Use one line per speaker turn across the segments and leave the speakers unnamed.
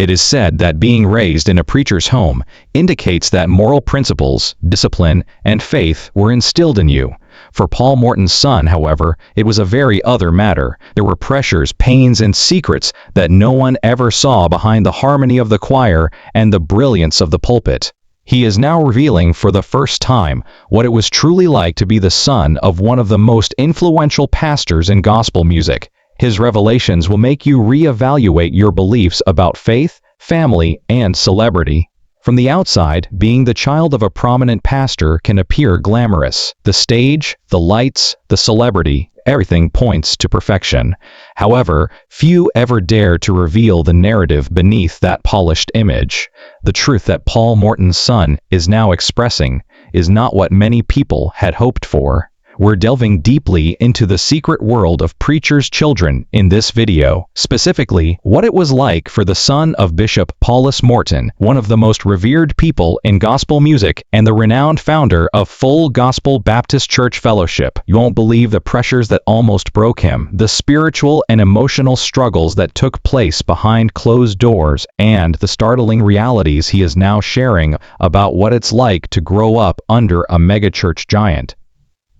It is said that being raised in a preacher's home indicates that moral principles, discipline, and faith were instilled in you. For Paul Morton's son, however, it was a very other matter. There were pressures, pains, and secrets that no one ever saw behind the harmony of the choir and the brilliance of the pulpit. He is now revealing for the first time what it was truly like to be the son of one of the most influential pastors in gospel music. His revelations will make you reevaluate your beliefs about faith, family, and celebrity. From the outside, being the child of a prominent pastor can appear glamorous. The stage, the lights, the celebrity, everything points to perfection. However, few ever dare to reveal the narrative beneath that polished image. The truth that Paul Morton's son is now expressing is not what many people had hoped for. We're delving deeply into the secret world of preachers' children in this video, specifically what it was like for the son of Bishop Paulus Morton, one of the most revered people in gospel music and the renowned founder of Full Gospel Baptist Church Fellowship. You won't believe the pressures that almost broke him, the spiritual and emotional struggles that took place behind closed doors, and the startling realities he is now sharing about what it's like to grow up under a megachurch giant.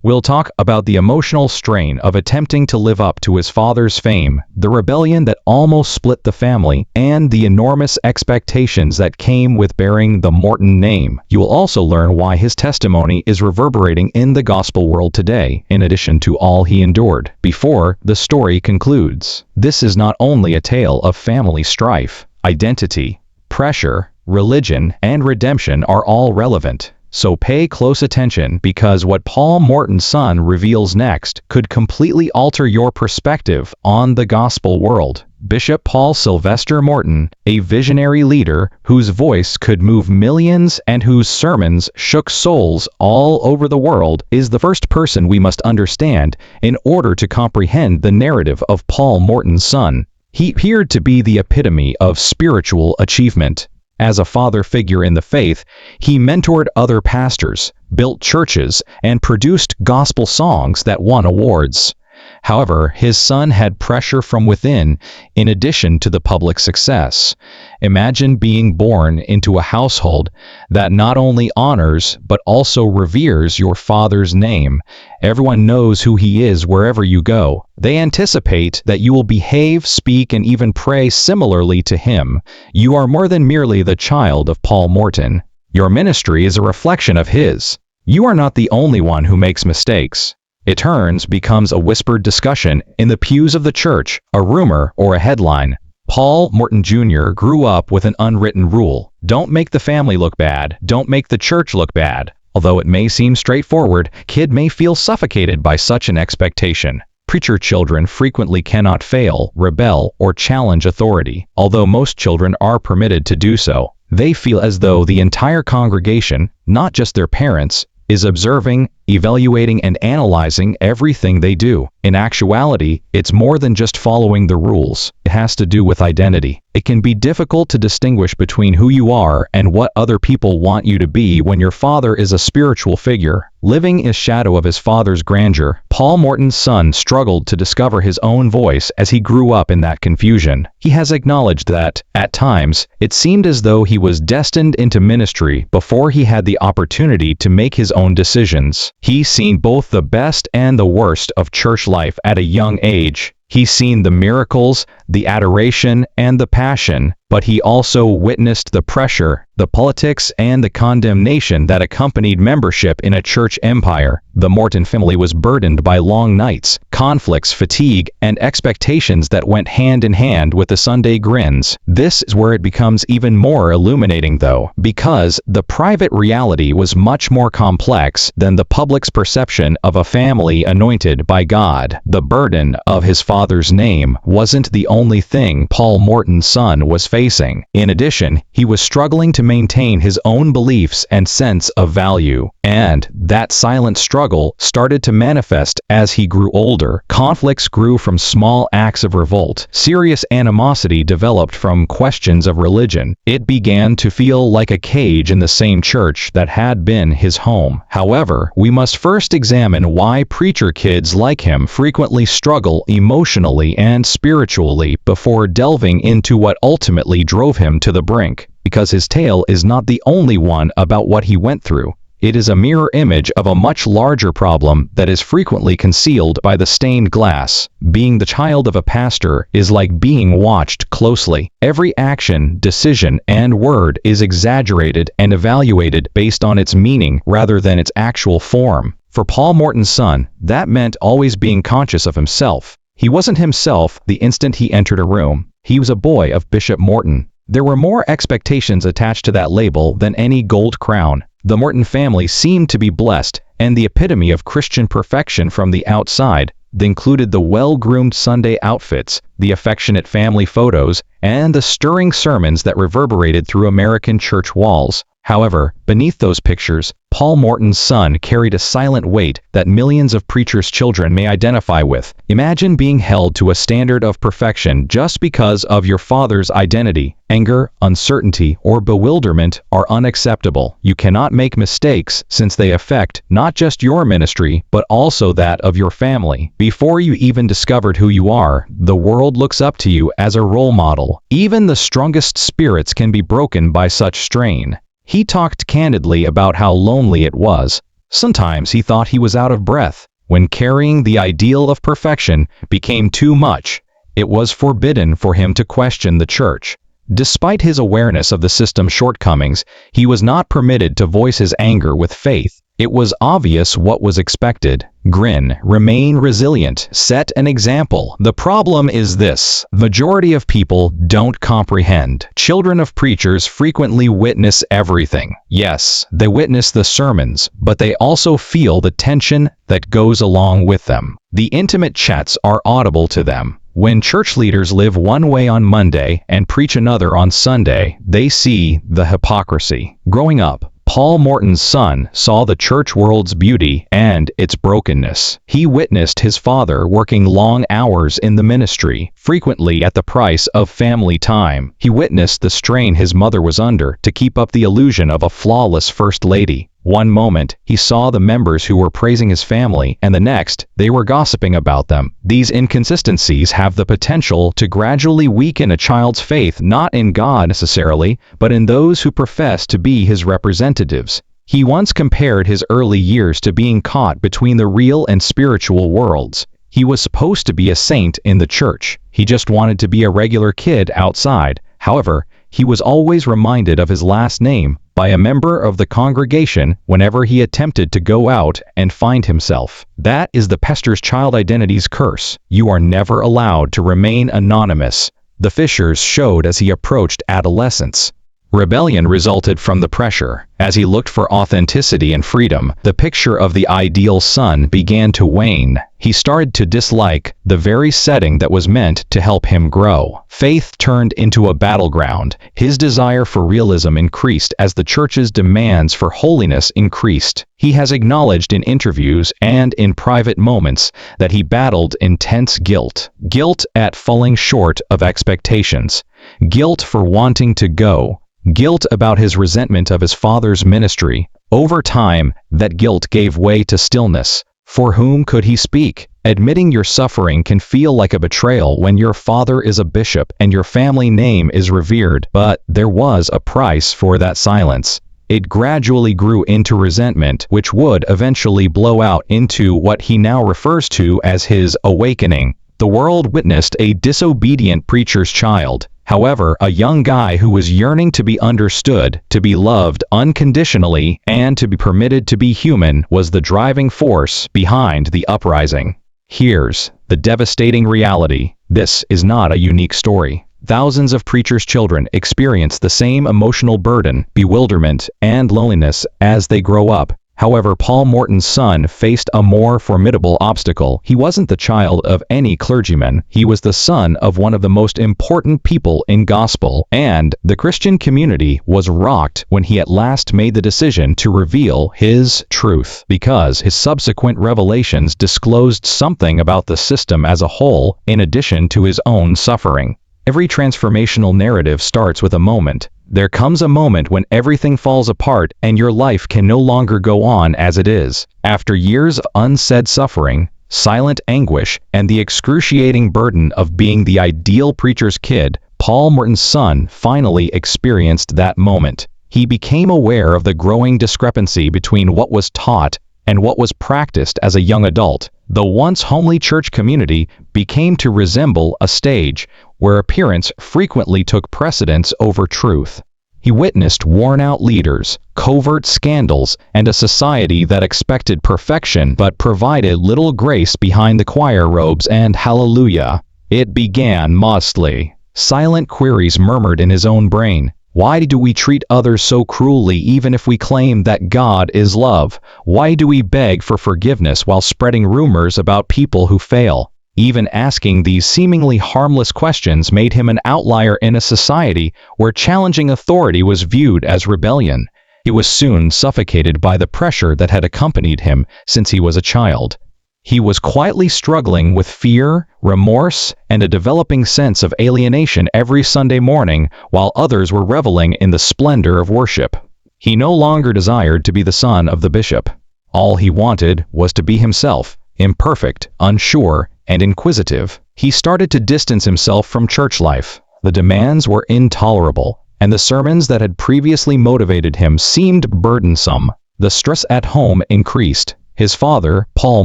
We'll talk about the emotional strain of attempting to live up to his father's fame, the rebellion that almost split the family, and the enormous expectations that came with bearing the Morton name. You will also learn why his testimony is reverberating in the gospel world today, in addition to all he endured. Before the story concludes, this is not only a tale of family strife. Identity, pressure, religion, and redemption are all relevant. So pay close attention, because what Paul Morton's son reveals next could completely alter your perspective on the gospel world. Bishop Paul Sylvester Morton, a visionary leader whose voice could move millions and whose sermons shook souls all over the world, is the first person we must understand in order to comprehend the narrative of Paul Morton's son. He appeared to be the epitome of spiritual achievement. As a father figure in the faith, he mentored other pastors, built churches, and produced gospel songs that won awards. However, his son had pressure from within, in addition to the public success. Imagine being born into a household that not only honors but also reveres your father's name. Everyone knows who he is wherever you go. They anticipate that you will behave, speak, and even pray similarly to him. You are more than merely the child of Paul Morton. Your ministry is a reflection of his. You are not the only one who makes mistakes. It becomes a whispered discussion in the pews of the church, a rumor, or a headline. Paul Morton Jr. grew up with an unwritten rule: don't make the family look bad, don't make the church look bad. Although it may seem straightforward, kid may feel suffocated by such an expectation. Preacher children frequently cannot fail, rebel, or challenge authority. Although most children are permitted to do so, they feel as though the entire congregation, not just their parents, is observing, evaluating, and analyzing everything they do. In actuality, it's more than just following the rules. It has to do with identity. It can be difficult to distinguish between who you are and what other people want you to be when your father is a spiritual figure, living in shadow of his father's grandeur. Paul Morton's son struggled to discover his own voice as he grew up in that confusion. He has acknowledged that, at times, it seemed as though he was destined into ministry before he had the opportunity to make his own decisions. He's seen both the best and the worst of church life at a young age. He's seen the miracles, the adoration, and the passion, but he also witnessed the pressure, the politics, and the condemnation that accompanied membership in a church empire. The Morton family was burdened by long nights, conflicts, fatigue, and expectations that went hand in hand with the Sunday grins. This is where it becomes even more illuminating, though, because the private reality was much more complex than the public's perception of a family anointed by God. The burden of his father's name wasn't the only thing Paul Morton's son was facing. In addition, he was struggling to maintain his own beliefs and sense of value. And that silent struggle started to manifest as he grew older. Conflicts grew from small acts of revolt. Serious animosity developed from questions of religion. It began to feel like a cage in the same church that had been his home. However, we must first examine why preacher kids like him frequently struggle emotionally emotionally and spiritually before delving into what ultimately drove him to the brink, because his tale is not the only one about what he went through. It is a mirror image of a much larger problem that is frequently concealed by the stained glass. Being the child of a pastor is like being watched closely. Every action, decision, and word is exaggerated and evaluated based on its meaning rather than its actual form. For Paul Morton's son, that meant always being conscious of himself. He wasn't himself the instant he entered a room. He was a boy of Bishop Morton. There were more expectations attached to that label than any gold crown. The Morton family seemed to be blessed, and the epitome of Christian perfection from the outside. They included the well-groomed Sunday outfits, the affectionate family photos, and the stirring sermons that reverberated through American church walls. However, beneath those pictures, Paul Morton's son carried a silent weight that millions of preachers' children may identify with. Imagine being held to a standard of perfection just because of your father's identity. Anger, uncertainty, or bewilderment are unacceptable. You cannot make mistakes since they affect not just your ministry, but also that of your family. Before you even discovered who you are, the world looks up to you as a role model. Even the strongest spirits can be broken by such strain. He talked candidly about how lonely it was. Sometimes he thought he was out of breath. When carrying the ideal of perfection became too much, it was forbidden for him to question the church. Despite his awareness of the system's shortcomings, he was not permitted to voice his anger with faith. It was obvious what was expected. Grin, remain resilient, set an example. The problem is this: majority of people don't comprehend. Children of preachers frequently witness everything. Yes, they witness the sermons, but they also feel the tension that goes along with them. The intimate chats are audible to them. When church leaders live one way on Monday and preach another on Sunday, they see the hypocrisy. Growing up, Paul Morton's son saw the church world's beauty and its brokenness. He witnessed his father working long hours in the ministry, frequently at the price of family time. He witnessed the strain his mother was under to keep up the illusion of a flawless first lady. One moment, he saw the members who were praising his family, and the next, they were gossiping about them. These inconsistencies have the potential to gradually weaken a child's faith not in God necessarily, but in those who profess to be his representatives. He once compared his early years to being caught between the real and spiritual worlds. He was supposed to be a saint in the church. He just wanted to be a regular kid outside. However, he was always reminded of his last name by a member of the congregation whenever he attempted to go out and find himself. That is the pastor's child identity's curse. You are never allowed to remain anonymous. The fissures showed as he approached adolescence. Rebellion resulted from the pressure. As he looked for authenticity and freedom, the picture of the ideal son began to wane. He started to dislike the very setting that was meant to help him grow. Faith turned into a battleground. His desire for realism increased as the church's demands for holiness increased. He has acknowledged in interviews and in private moments that he battled intense guilt. Guilt at falling short of expectations. Guilt for wanting to go. Guilt about his resentment of his father's ministry. Over time, that guilt gave way to stillness. For whom could he speak? Admitting your suffering can feel like a betrayal when your father is a bishop and your family name is revered, but there was a price for that silence. It gradually grew into resentment, which would eventually blow out into what he now refers to as his awakening. The world witnessed a disobedient preacher's child. However, a young guy who was yearning to be understood, to be loved unconditionally, and to be permitted to be human was the driving force behind the uprising. Here's the devastating reality. This is not a unique story. Thousands of preachers' children experience the same emotional burden, bewilderment, and loneliness as they grow up. However, Paul Morton's son faced a more formidable obstacle. He wasn't the child of any clergyman. He was the son of one of the most important people in gospel, and the Christian community was rocked when he at last made the decision to reveal his truth, because his subsequent revelations disclosed something about the system as a whole, in addition to his own suffering. Every transformational narrative starts with a moment. There comes a moment when everything falls apart and your life can no longer go on as it is. After years of unsaid suffering, silent anguish, and the excruciating burden of being the ideal preacher's kid, Paul Morton's son finally experienced that moment. He became aware of the growing discrepancy between what was taught and what was practiced as a young adult. The once homely church community became to resemble a stage where appearance frequently took precedence over truth. He witnessed worn-out leaders, covert scandals, and a society that expected perfection but provided little grace behind the choir robes and hallelujah. It began modestly. Silent queries murmured in his own brain. Why do we treat others so cruelly even if we claim that God is love? Why do we beg for forgiveness while spreading rumors about people who fail? Even asking these seemingly harmless questions made him an outlier in a society where challenging authority was viewed as rebellion. He was soon suffocated by the pressure that had accompanied him since he was a child. He was quietly struggling with fear, remorse, and a developing sense of alienation every Sunday morning while others were reveling in the splendor of worship. He no longer desired to be the son of the bishop. All he wanted was to be himself, imperfect, unsure, and inquisitive. He started to distance himself from church life. The demands were intolerable, and the sermons that had previously motivated him seemed burdensome. The stress at home increased. His father, Paul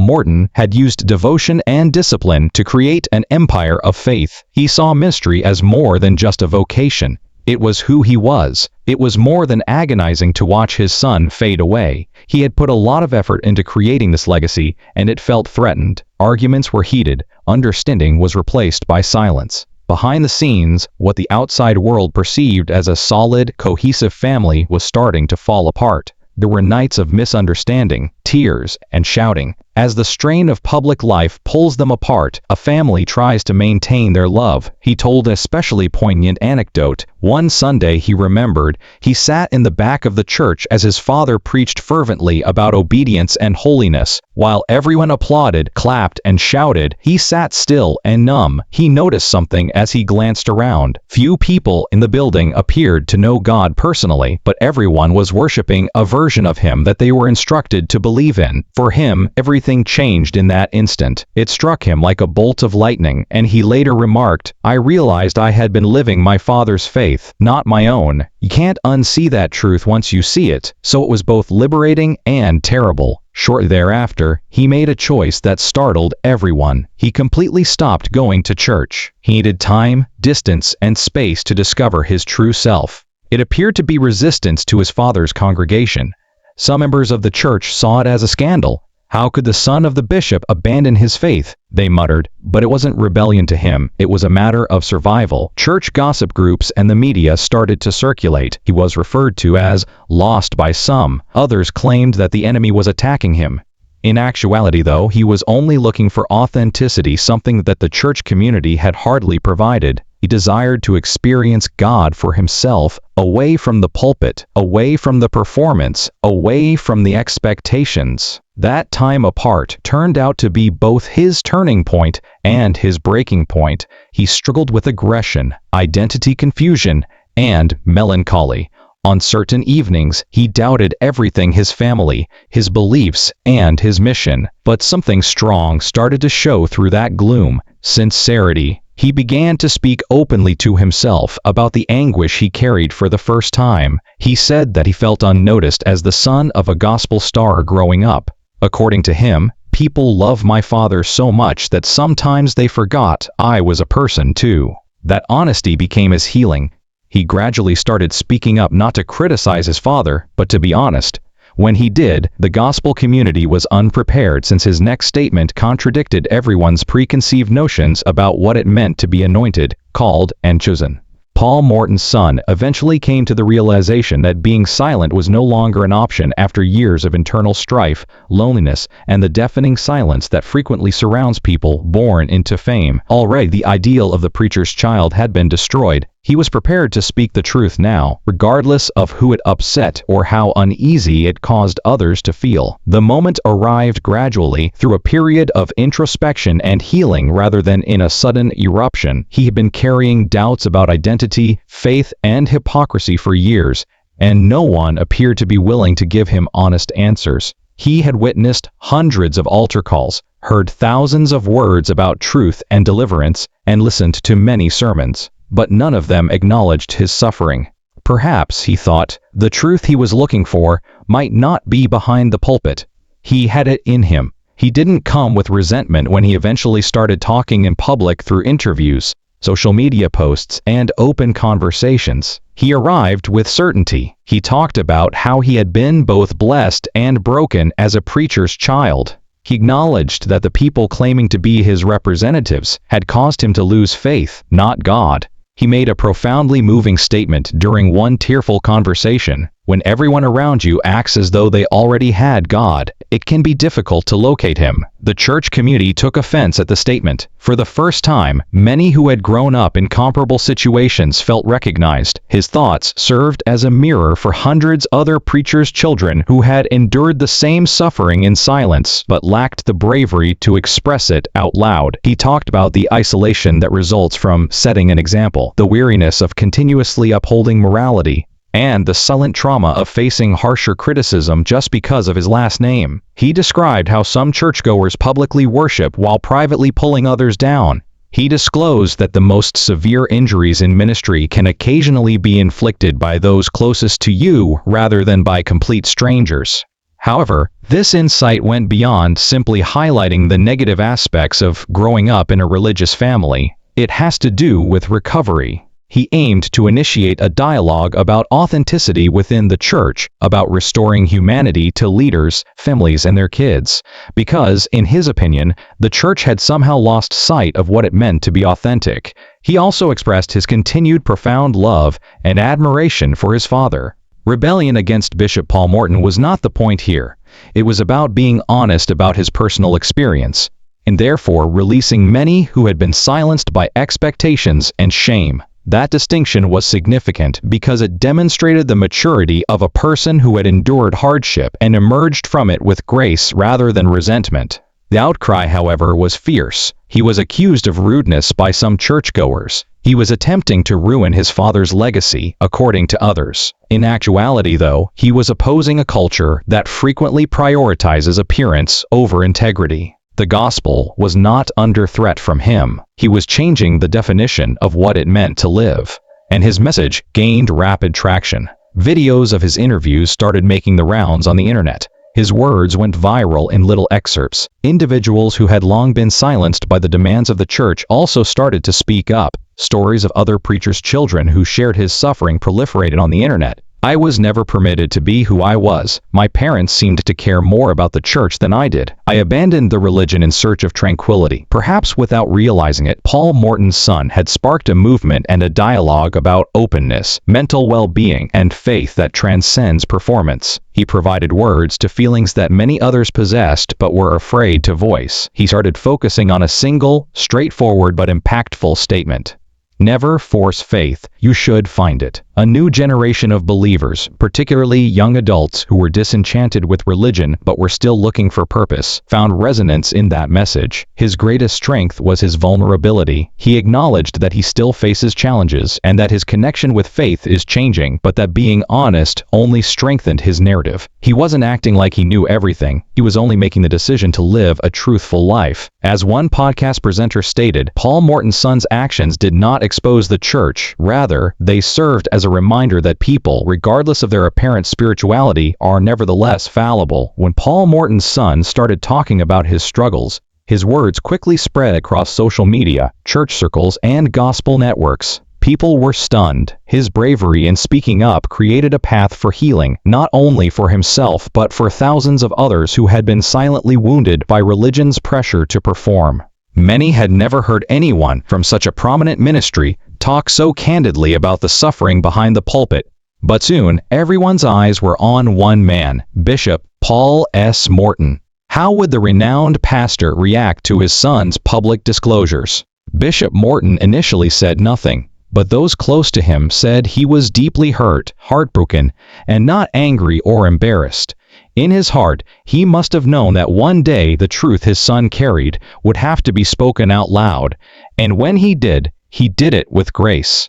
Morton, had used devotion and discipline to create an empire of faith. He saw ministry as more than just a vocation. It was who he was. It was more than agonizing to watch his son fade away. He had put a lot of effort into creating this legacy, and it felt threatened. Arguments were heated. Understanding was replaced by silence. Behind the scenes, what the outside world perceived as a solid, cohesive family was starting to fall apart. There were nights of misunderstanding, tears, and shouting. As the strain of public life pulls them apart, a family tries to maintain their love. He told an especially poignant anecdote. One Sunday, he remembered, he sat in the back of the church as his father preached fervently about obedience and holiness. While everyone applauded, clapped, and shouted, he sat still and numb. He noticed something as he glanced around. Few people in the building appeared to know God personally, but everyone was worshiping a version of him that they were instructed to believe in. For him, everything changed in that instant. It struck him like a bolt of lightning, and he later remarked, "I realized I had been living my father's faith, not my own." You can't unsee that truth once you see it, so it was both liberating and terrible. Shortly thereafter, he made a choice that startled everyone. He completely stopped going to church. He needed time, distance, and space to discover his true self. It appeared to be resistance to his father's congregation. Some members of the church saw it as a scandal. How could the son of the bishop abandon his faith? They muttered, but it wasn't rebellion to him, it was a matter of survival. Church gossip groups and the media started to circulate. He was referred to as lost by some. Others claimed that the enemy was attacking him. In actuality, though, he was only looking for authenticity, something that the church community had hardly provided. He desired to experience God for himself, away from the pulpit, away from the performance, away from the expectations. That time apart turned out to be both his turning point and his breaking point. He struggled with aggression, identity confusion, and melancholy. On certain evenings, he doubted everything: his family, his beliefs, and his mission. But something strong started to show through that gloom: sincerity. He began to speak openly to himself about the anguish he carried for the first time. He said that he felt unnoticed as the son of a gospel star growing up. According to him, "People love my father so much that sometimes they forgot I was a person too." That honesty became his healing. He gradually started speaking up, not to criticize his father, but to be honest. When he did, the gospel community was unprepared, since his next statement contradicted everyone's preconceived notions about what it meant to be anointed, called, and chosen. Paul Morton's son eventually came to the realization that being silent was no longer an option after years of internal strife, loneliness, and the deafening silence that frequently surrounds people born into fame. Already the ideal of the preacher's child had been destroyed. He was prepared to speak the truth now, regardless of who it upset or how uneasy it caused others to feel. The moment arrived gradually, through a period of introspection and healing rather than in a sudden eruption. He had been carrying doubts about identity, faith, and hypocrisy for years, and no one appeared to be willing to give him honest answers. He had witnessed hundreds of altar calls, heard thousands of words about truth and deliverance, and listened to many sermons, but none of them acknowledged his suffering. Perhaps, he thought, the truth he was looking for might not be behind the pulpit. He had it in him. He didn't come with resentment when he eventually started talking in public through interviews, social media posts, and open conversations. He arrived with certainty. He talked about how he had been both blessed and broken as a preacher's child. He acknowledged that the people claiming to be his representatives had caused him to lose faith, not God. He made a profoundly moving statement during one tearful conversation. When everyone around you acts as though they already had God, it can be difficult to locate him. The church community took offense at the statement. For the first time, many who had grown up in comparable situations felt recognized. His thoughts served as a mirror for hundreds other preachers' children who had endured the same suffering in silence but lacked the bravery to express it out loud. He talked about the isolation that results from setting an example, the weariness of continuously upholding morality, and the silent trauma of facing harsher criticism just because of his last name. He described how some churchgoers publicly worship while privately pulling others down. He disclosed that the most severe injuries in ministry can occasionally be inflicted by those closest to you rather than by complete strangers. However, this insight went beyond simply highlighting the negative aspects of growing up in a religious family. It has to do with recovery. He aimed to initiate a dialogue about authenticity within the church, about restoring humanity to leaders, families, and their kids, because, in his opinion, the church had somehow lost sight of what it meant to be authentic. He also expressed his continued profound love and admiration for his father. Rebellion against Bishop Paul Morton was not the point here. It was about being honest about his personal experience, and therefore releasing many who had been silenced by expectations and shame. That distinction was significant because it demonstrated the maturity of a person who had endured hardship and emerged from it with grace rather than resentment. The outcry, however, was fierce. He was accused of rudeness by some churchgoers. He was attempting to ruin his father's legacy, according to others. In actuality, though, he was opposing a culture that frequently prioritizes appearance over integrity. The gospel was not under threat from him. He was changing the definition of what it meant to live, and his message gained rapid traction. Videos of his interviews started making the rounds on the internet. His words went viral in little excerpts. Individuals who had long been silenced by the demands of the church also started to speak up. Stories of other preachers' children who shared his suffering proliferated on the internet. I was never permitted to be who I was. My parents seemed to care more about the church than I did. I abandoned the religion in search of tranquility. Perhaps without realizing it, Paul Morton's son had sparked a movement and a dialogue about openness, mental well-being, and faith that transcends performance. He provided words to feelings that many others possessed but were afraid to voice. He started focusing on a single, straightforward but impactful statement. Never force faith, you should find it. A new generation of believers, particularly young adults who were disenchanted with religion but were still looking for purpose, found resonance in that message. His greatest strength was his vulnerability. He acknowledged that he still faces challenges and that his connection with faith is changing, but that being honest only strengthened his narrative. He wasn't acting like he knew everything. He was only making the decision to live a truthful life. As one podcast presenter stated, Paul Morton's son's actions did not expose the church. Rather, they served as a reminder that people, regardless of their apparent spirituality, are nevertheless fallible. When Paul Morton's son started talking about his struggles, his words quickly spread across social media, church circles, and gospel networks. People were stunned. His bravery in speaking up created a path for healing, not only for himself but for thousands of others who had been silently wounded by religion's pressure to perform. Many had never heard anyone from such a prominent ministry talk so candidly about the suffering behind the pulpit. But soon, everyone's eyes were on one man, Bishop Paul S. Morton. How would the renowned pastor react to his son's public disclosures? Bishop Morton initially said nothing, but those close to him said he was deeply hurt, heartbroken, and not angry or embarrassed. In his heart, he must have known that one day the truth his son carried would have to be spoken out loud, and when he did it with grace.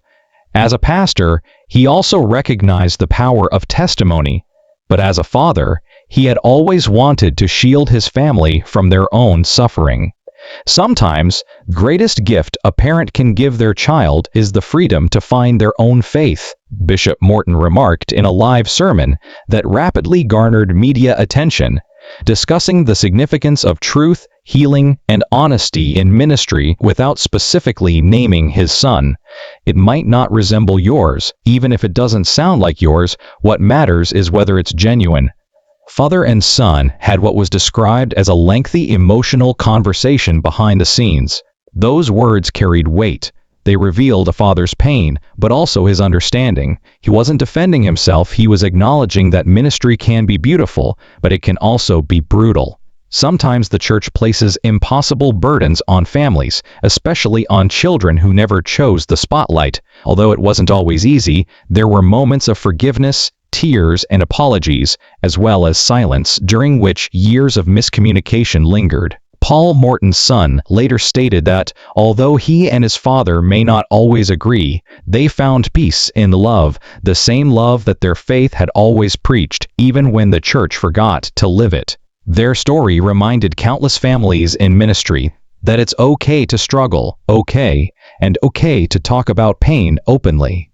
As a pastor, he also recognized the power of testimony, but as a father, He had always wanted to shield his family from their own suffering. Sometimes, the greatest gift a parent can give their child is the freedom to find their own faith, Bishop Morton remarked in a live sermon that rapidly garnered media attention, discussing the significance of truth, healing, and honesty in ministry without specifically naming his son. It might not resemble yours, even if it doesn't sound like yours. What matters is whether it's genuine. Father and son had what was described as a lengthy emotional conversation behind the scenes. Those words carried weight. They revealed a father's pain, but also his understanding. He wasn't defending himself, he was acknowledging that ministry can be beautiful, but it can also be brutal. Sometimes the church places impossible burdens on families, especially on children who never chose the spotlight. Although it wasn't always easy, there were moments of forgiveness, tears, and apologies, as well as silence during which years of miscommunication lingered. Paul Morton's son later stated that, although he and his father may not always agree, they found peace in love, the same love that their faith had always preached, even when the church forgot to live it. Their story reminded countless families in ministry that it's okay to struggle, and okay to talk about pain openly.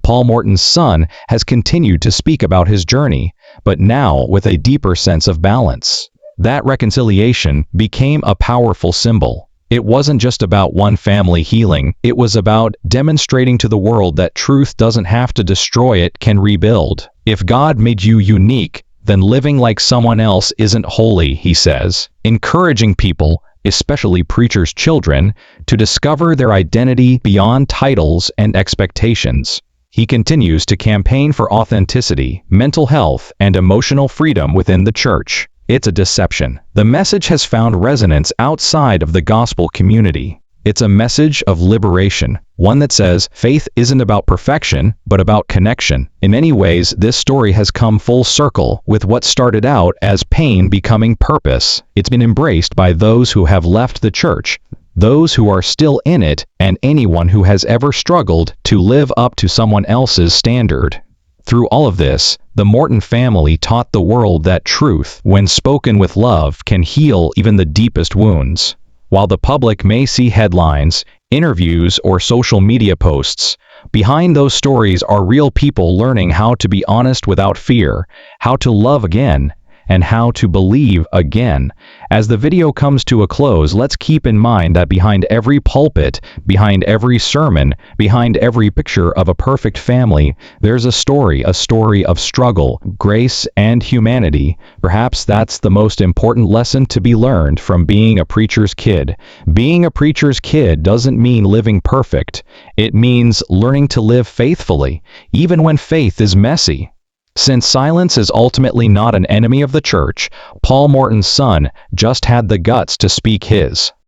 Paul Morton's son has continued to speak about his journey, but now with a deeper sense of balance. That reconciliation became a powerful symbol. It wasn't just about one family healing, it was about demonstrating to the world that truth doesn't have to destroy, it can rebuild. If God made you unique, then living like someone else isn't holy, he says, encouraging people, especially preachers' children, to discover their identity beyond titles and expectations. He continues to campaign for authenticity, mental health, and emotional freedom within the church. It's a deception. The message has found resonance outside of the gospel community. It's a message of liberation, one that says faith isn't about perfection, but about connection. In many ways, this story has come full circle, with what started out as pain becoming purpose. It's been embraced by those who have left the church, those who are still in it, and anyone who has ever struggled to live up to someone else's standard. Through all of this, the Morton family taught the world that truth, when spoken with love, can heal even the deepest wounds. While the public may see headlines, interviews, or social media posts, behind those stories are real people learning how to be honest without fear, how to love again, and how to believe again. As the video comes to a close, let's keep in mind that behind every pulpit, behind every sermon, behind every picture of a perfect family, there's a story of struggle, grace, and humanity. Perhaps that's the most important lesson to be learned from being a preacher's kid. Being a preacher's kid doesn't mean living perfect. It means learning to live faithfully, even when faith is messy. Since silence is ultimately not an enemy of the church, Paul Morton's son just had the guts to speak his.